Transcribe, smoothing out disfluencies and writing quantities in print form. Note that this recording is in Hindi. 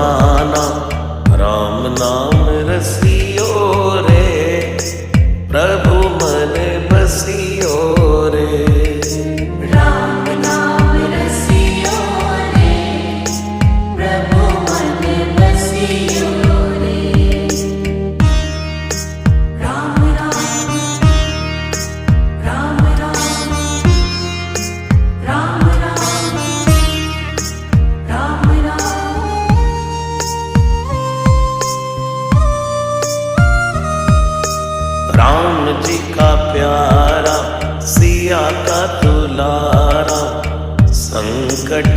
जमाना, राम नाम रसियो रे, प्रभु मन बसियो रे। राम नाम रसियो रे, प्रभु मन बसियो रे। राम राम राम राम राम राम राम राम। राम जी का प्यारा, सिया का दुलारा, संकट